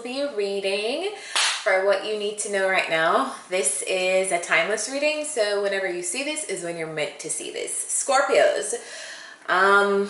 be a reading for what you need to know right now. This is a timeless reading, so whenever you see this is when you're meant to see this. Scorpios. I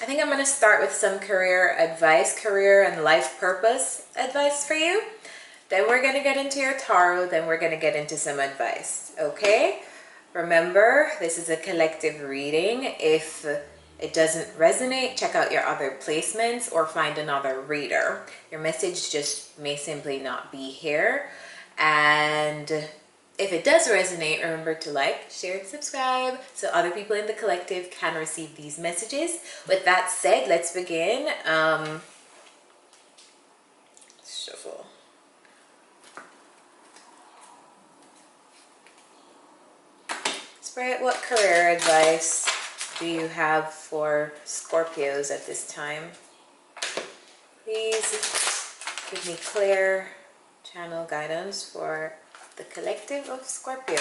think I'm going to start with some career advice, career and life purpose advice for you. Then we're going to get into your tarot. Then we're going to get into some advice. Okay? Remember, this is a collective reading. If it doesn't resonate, check out your other placements or find another reader. Your message just may simply not be here. And if it does resonate, remember to like, share, and subscribe so other people in the collective can receive these messages. With that said, let's begin. Shuffle. Spirit, what career advice do you have for Scorpios at this time? Please give me clear channel guidance for the collective of Scorpio.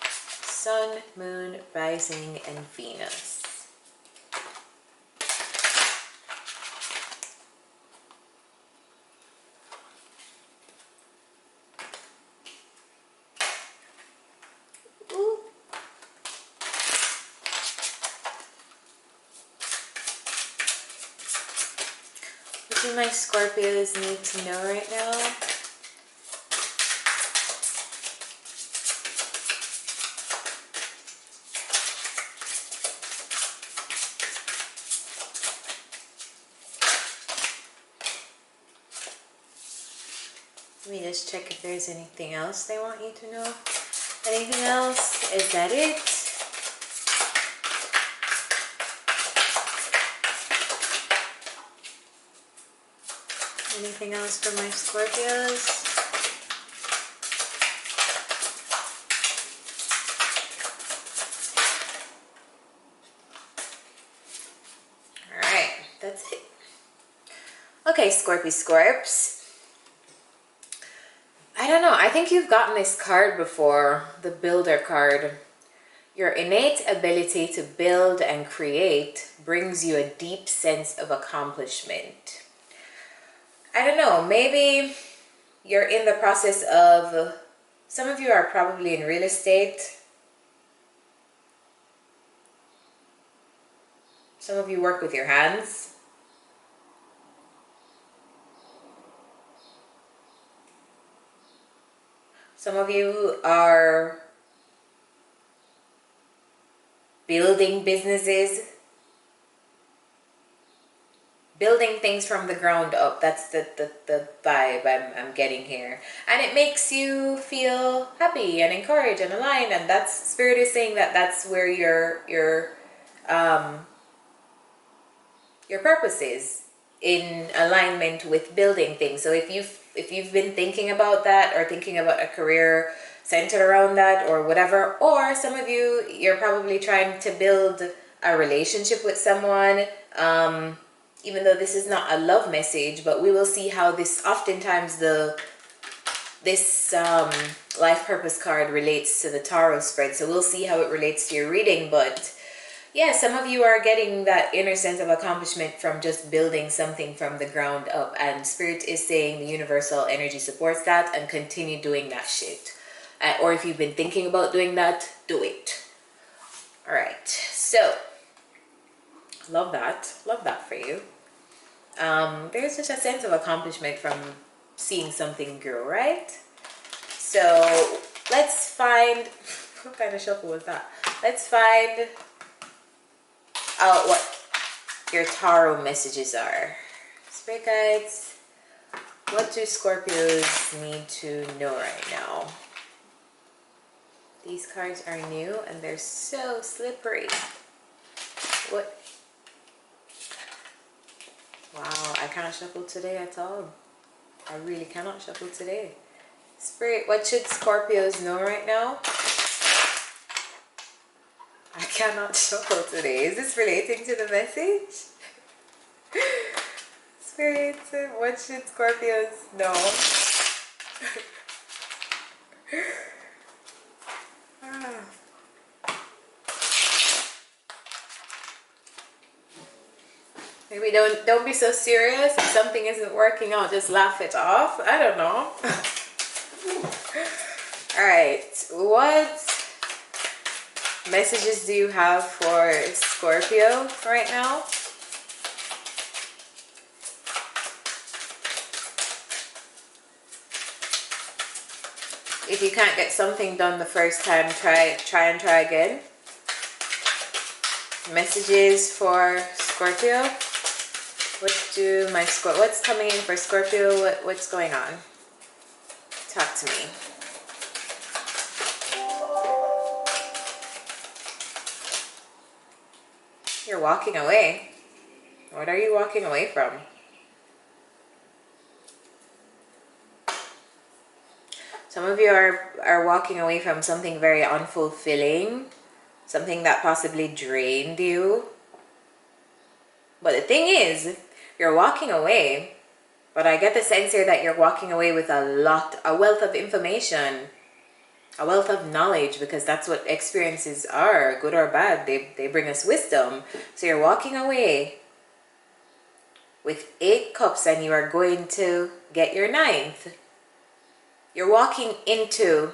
Sun, Moon, Rising, and Venus. What do my Scorpios need to know right now? Let me just check if there's anything else they want you to know. Anything else? Is that it? Anything else for my Scorpios? Alright, that's it. Okay, Scorpy Scorps. I don't know, I think you've gotten this card before, the Builder card. Your innate ability to build and create brings you a deep sense of accomplishment. I don't know, maybe you're in the process of, some of you are probably in real estate. Some of you work with your hands. Some of you are building businesses. Building things from the ground up. That's the vibe I'm getting here. And it makes you feel happy and encouraged and aligned. And that's, Spirit is saying that that's where your purpose is, in alignment with building things. So if you've been thinking about that, or thinking about a career centered around that, or whatever, or some of you, you're probably trying to build a relationship with someone, even though this is not a love message, but we will see how this, oftentimes this life purpose card relates to the tarot spread. So we'll see how it relates to your reading. But yeah, some of you are getting that inner sense of accomplishment from just building something from the ground up. And Spirit is saying the universal energy supports that, and continue doing that shit. Or if you've been thinking about doing that, do it. All right, so love that for you. There's just a sense of accomplishment from seeing something grow, right? So let's find, what kind of shuffle was that? Let's find out what your tarot messages are. Spirit guides, what do Scorpios need to know right now? These cards are new and they're so slippery. What? Wow, I cannot shuffle today at all. I really cannot shuffle today. Spirit, what should Scorpios know right now? I cannot shuffle today. Is this relating to the message? Spirit, what should Scorpios know? Maybe Maybe don't be so serious. If something isn't working out, just laugh it off. I don't know. All right, what messages do you have for Scorpio right now? If you can't get something done the first time, try again. Messages for Scorpio. What's coming in for Scorpio? What's going on? Talk to me. You're walking away. What are you walking away from? Some of you are walking away from something very unfulfilling, something that possibly drained you. But the thing is, you're walking away, but I get the sense here that you're walking away with a wealth of information, a wealth of knowledge, because that's what experiences are, good or bad. They bring us wisdom. So you're walking away with 8 cups and you are going to get your 9th. You're walking into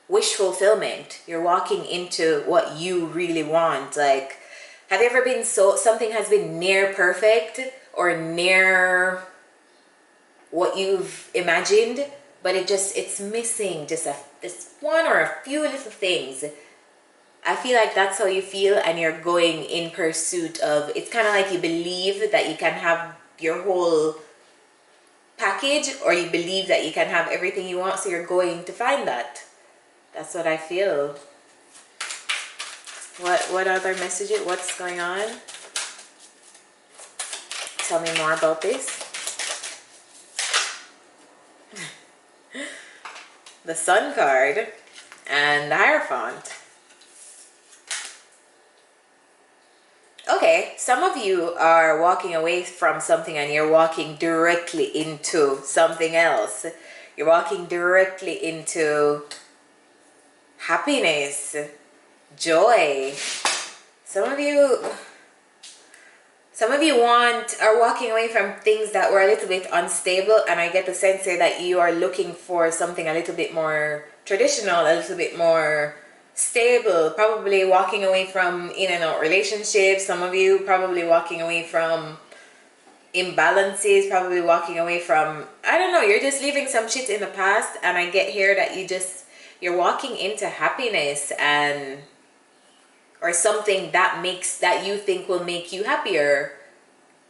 wish fulfillment. You're walking into what you really want. Like, have you ever been something has been near perfect or near what you've imagined, but it's missing just this one or a few little things. I feel like that's how you feel, and you're going in pursuit of, it's kind of like you believe that you can have your whole package, or you believe that you can have everything you want, so you're going to find that. That's what I feel. What other messages? What's going on? Tell me more about this. The Sun card and the Hierophant. Okay, some of you are walking away from something and you're walking directly into something else. You're walking directly into happiness, joy. Some of you are walking away from things that were a little bit unstable, and I get the sense here that you are looking for something a little bit more traditional, a little bit more stable, probably walking away from in and out relationships. Some of you probably walking away from imbalances, probably walking away from, I don't know, you're just leaving some shit in the past, and I get here that you're walking into happiness and or something that you think will make you happier.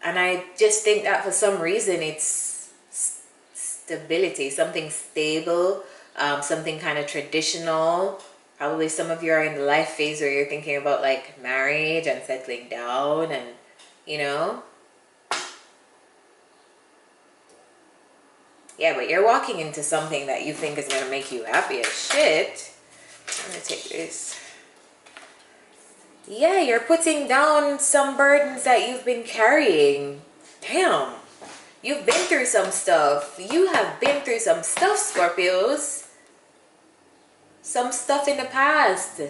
And I just think that for some reason it's stability, something stable, something kind of traditional. Probably some of you are in the life phase where you're thinking about like marriage and settling down, and you know. Yeah, but you're walking into something that you think is going to make you happy as shit. I'm going to take this. Yeah, you're putting down some burdens that you've been carrying. Damn. You've been through some stuff. You have been through some stuff, Scorpios. Some stuff in the past.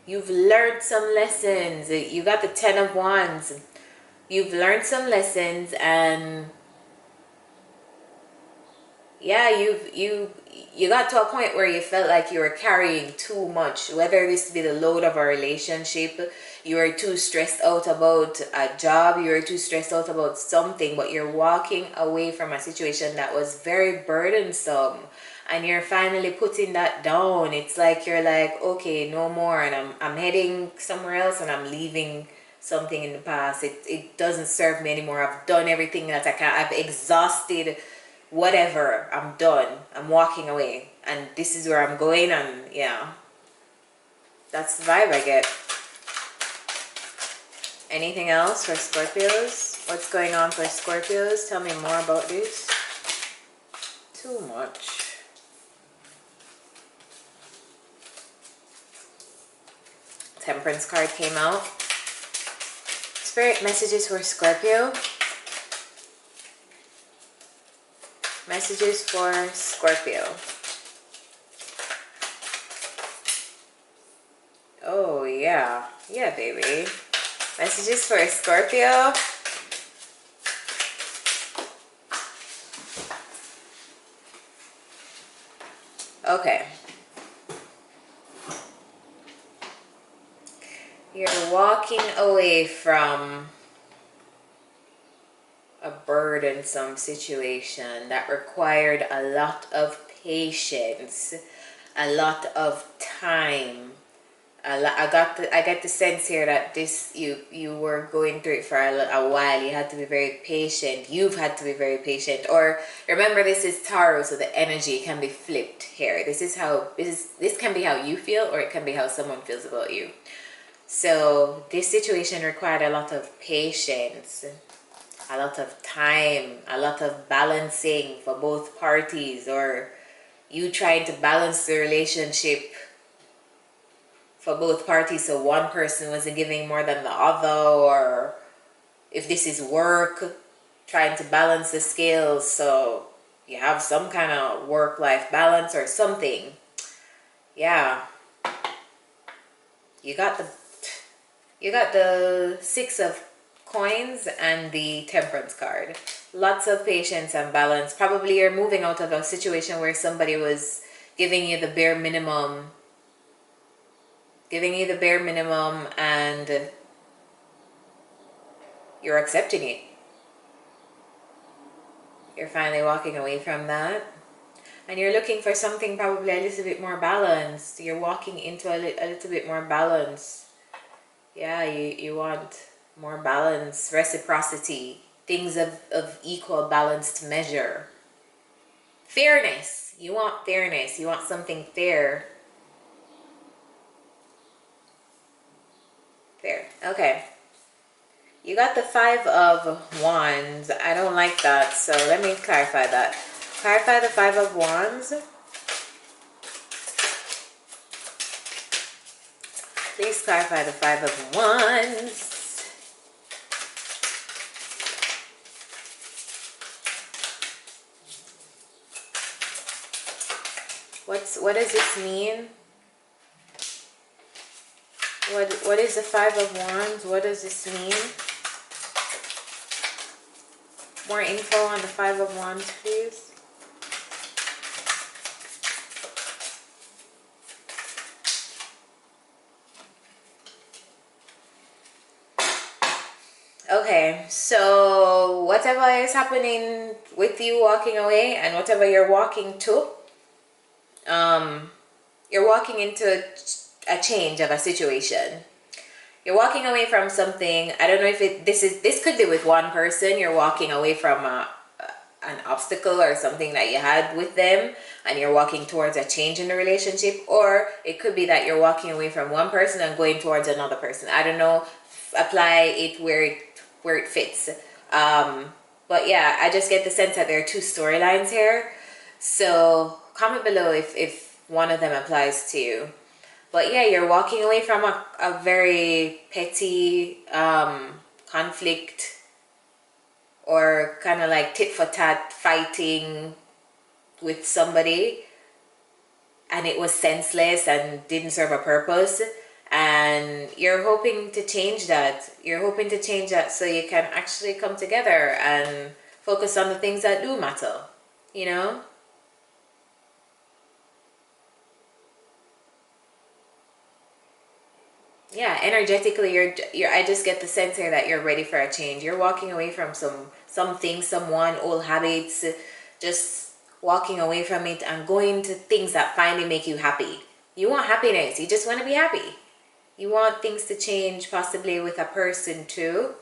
You've learned some lessons. You got the 10 of Wands. You've learned some lessons, and yeah, you got to a point where you felt like you were carrying too much, whether this be the load of a relationship, you were too stressed out about a job, you were too stressed out about something, but you're walking away from a situation that was very burdensome, and you're finally putting that down. It's like you're like, okay, no more, and I'm heading somewhere else, and I'm leaving something in the past. It doesn't serve me anymore. I've done everything that I can. I've exhausted whatever. I'm done. I'm walking away, and this is where I'm going. And yeah, that's the vibe I get. Anything else for Scorpios? What's going on for Scorpios? Tell me more about this. Too much. Temperance card came out. Spirit messages for Scorpio. Messages for Scorpio. Oh, yeah. Yeah, baby. Messages for Scorpio. Okay. You're walking away from a burdensome situation that required a lot of patience, a lot of time. I get the sense here that you were going through it for a while. You had to be very patient. You've had to be very patient. Or remember, this is tarot, so the energy can be flipped here. This can be how you feel, or it can be how someone feels about you. So this situation required a lot of patience, a lot of time, a lot of balancing for both parties, or you trying to balance the relationship for both parties, so one person wasn't giving more than the other, or if this is work, trying to balance the scales so you have some kind of work-life balance or something. Yeah, you got the Six of Coins and the Temperance card. Lots of patience and balance. Probably you're moving out of a situation where somebody was giving you the bare minimum, and you're accepting it. You're finally walking away from that. And you're looking for something probably a little bit more balanced. You're walking into a little bit more balance. Yeah, you want more balance, reciprocity, things of equal balanced measure. Fairness. You want fairness. You want something fair. Fair. Okay. You got the Five of Wands. I don't like that, so let me clarify that. Clarify the Five of Wands. Please clarify the Five of Wands. What does this mean? What is the Five of Wands? What does this mean? More info on the Five of Wands, please. Okay, so whatever is happening with you walking away and whatever you're walking to, you're walking into a change of a situation. You're walking away from something. I don't know if this could be with one person. You're walking away from an obstacle or something that you had with them, and you're walking towards a change in the relationship. Or it could be that you're walking away from one person and going towards another person. I don't know. Apply it where it fits. But yeah, I just get the sense that there are two storylines here. So comment below if one of them applies to you. But yeah, you're walking away from a very petty conflict, or kind of like tit for tat fighting with somebody, and it was senseless and didn't serve a purpose. And you're hoping to change that. You're hoping to change that so you can actually come together and focus on the things that do matter, you know? Yeah, energetically, I just get the sense here that you're ready for a change. You're walking away from something, someone, old habits, just walking away from it and going to things that finally make you happy. You want happiness. You just want to be happy. You want things to change, possibly with a person too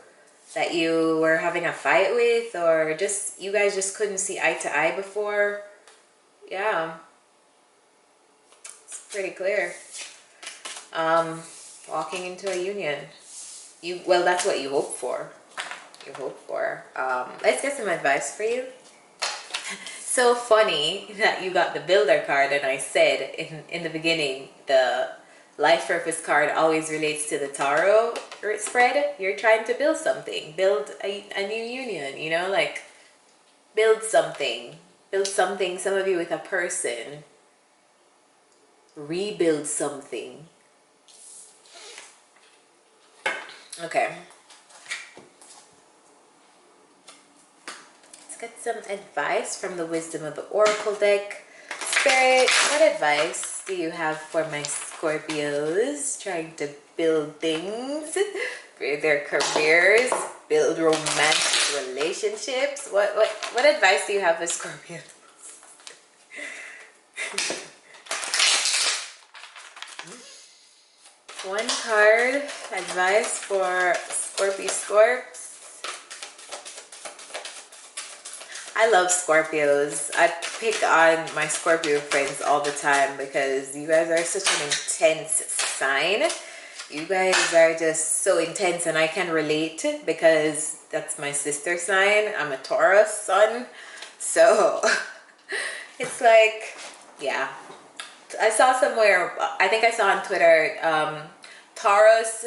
that you were having a fight with, or just you guys just couldn't see eye to eye before. Yeah, it's pretty clear. Walking into a union. Well, that's what you hope for. You hope for. Let's get some advice for you. So funny that you got the Builder card, and I said in the beginning the Life Purpose card always relates to the tarot spread. You're trying to build something, build a new union, you know, like build something, some of you with a person, rebuild something. Okay. Let's get some advice from the Wisdom of the Oracle deck. Spirit, what advice do you have for my Scorpios trying to build things for their careers, build romantic relationships? What advice do you have for Scorpios? One card, advice for Scorpy Scorps. I love Scorpios. I pick on my Scorpio friends all the time because you guys are such an intense sign. You guys are just so intense, and I can relate because that's my sister sign. I'm a Taurus sun. So it's like, yeah. I saw somewhere, I think I saw on Twitter, Taurus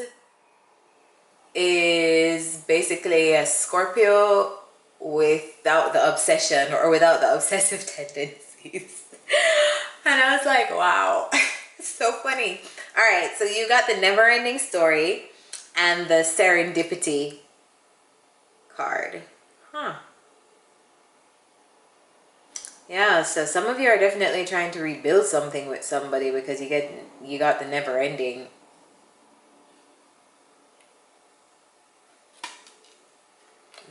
is basically a Scorpio without the obsession or without the obsessive tendencies. And I was like, wow, it's so funny. All right, so you got the never-ending story and the serendipity card. Huh. Yeah, so some of you are definitely trying to rebuild something with somebody because you got the never-ending.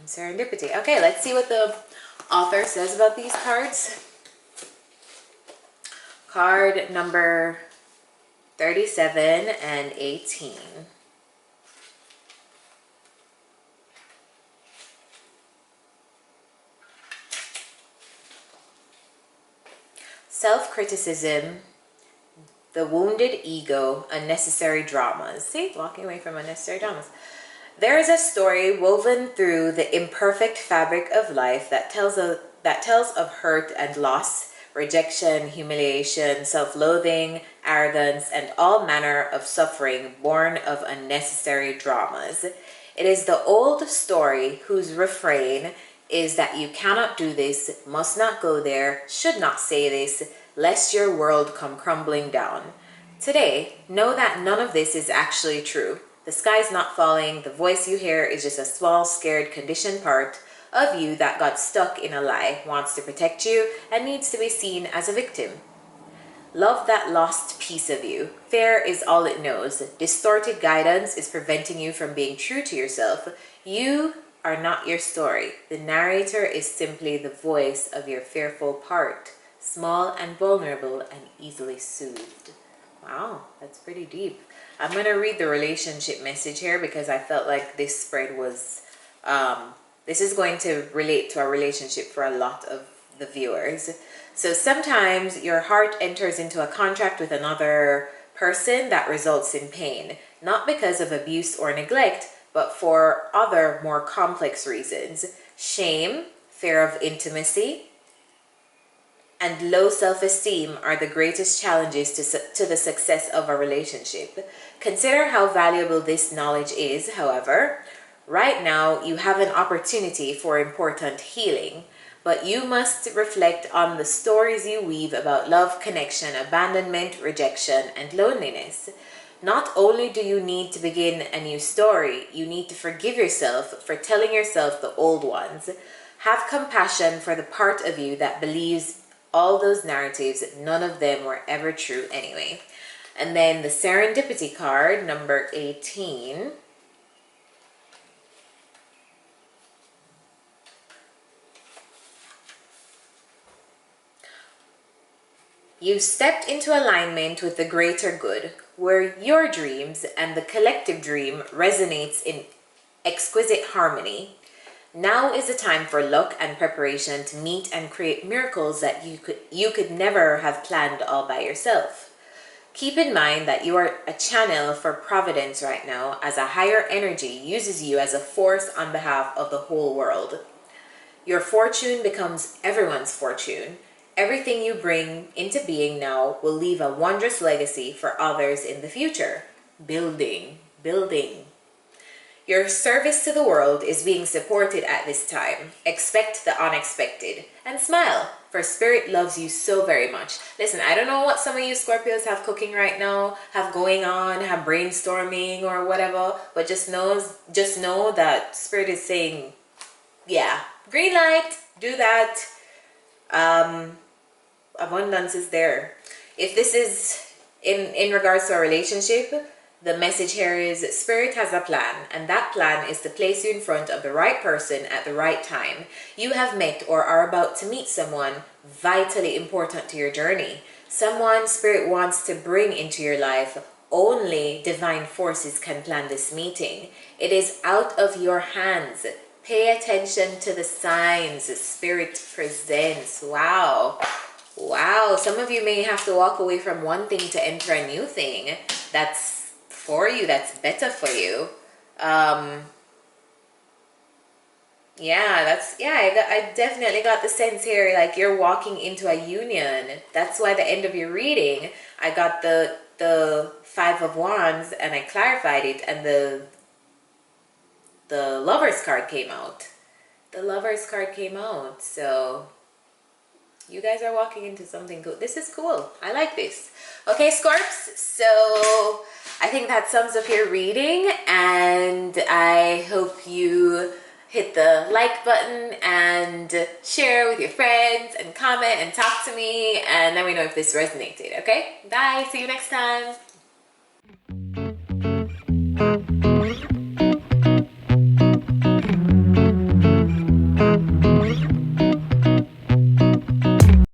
Serendipity. Okay, let's see what the author says about these cards. Card number 37 and 18. Self-criticism, the wounded ego, unnecessary dramas. See, walking away from unnecessary dramas. There is a story woven through the imperfect fabric of life that tells of hurt and loss, rejection, humiliation, self-loathing, arrogance, and all manner of suffering born of unnecessary dramas. It is the old story whose refrain is that you cannot do this, must not go there, should not say this, lest your world come crumbling down. Today, know that none of this is actually true. The sky's not falling. The voice you hear is just a small, scared, conditioned part of you that got stuck in a lie, wants to protect you, and needs to be seen as a victim. Love that lost piece of you. Fear is all it knows. Distorted guidance is preventing you from being true to yourself. You are not your story. The narrator is simply the voice of your fearful part, small and vulnerable and easily soothed. Wow, that's pretty deep. I'm going to read the relationship message here because I felt like this spread was, this is going to relate to a relationship for a lot of the viewers. So sometimes your heart enters into a contract with another person that results in pain, not because of abuse or neglect, but for other more complex reasons. Shame, fear of intimacy, and low self-esteem are the greatest challenges to the success of a relationship. Consider how valuable this knowledge is, however. Right now, you have an opportunity for important healing, but you must reflect on the stories you weave about love, connection, abandonment, rejection, and loneliness. Not only do you need to begin a new story, you need to forgive yourself for telling yourself the old ones. Have compassion for the part of you that believes all those narratives, none of them were ever true anyway. And then the serendipity card, number 18. You've stepped into alignment with the greater good, where your dreams and the collective dream resonates in exquisite harmony. Now is the time for luck and preparation to meet and create miracles that you could never have planned all by yourself. Keep in mind that you are a channel for providence right now, as a higher energy uses you as a force on behalf of the whole world. Your fortune becomes everyone's fortune. Everything you bring into being now will leave a wondrous legacy for others in the future. Building. Your service to the world is being supported at this time. Expect the unexpected and smile. for Spirit loves you so very much. Listen, I don't know what some of you Scorpios have cooking right now, have going on, have brainstorming or whatever, but just know that Spirit is saying, yeah, green light, do that. Abundance is there. If this is in regards to a relationship, the message here is Spirit has a plan, and that plan is to place you in front of the right person at the right time. You have met or are about to meet someone vitally important to your journey. Someone Spirit wants to bring into your life. Only divine forces can plan this meeting. It is out of your hands. Pay attention to the signs Spirit presents. Wow. Wow. Some of you may have to walk away from one thing to enter a new thing that's for you, that's better for you. I definitely got the sense here, like you're walking into a union. That's why the end of your reading, I got the Five of Wands and I clarified it, and the Lover's card came out. The Lover's card came out. So you guys are walking into something good. This is cool. I like this. Okay, Scorps. So I think that sums up your reading, and I hope you hit the like button and share with your friends and comment and talk to me, and let me know if this resonated. Okay, bye. See you next time.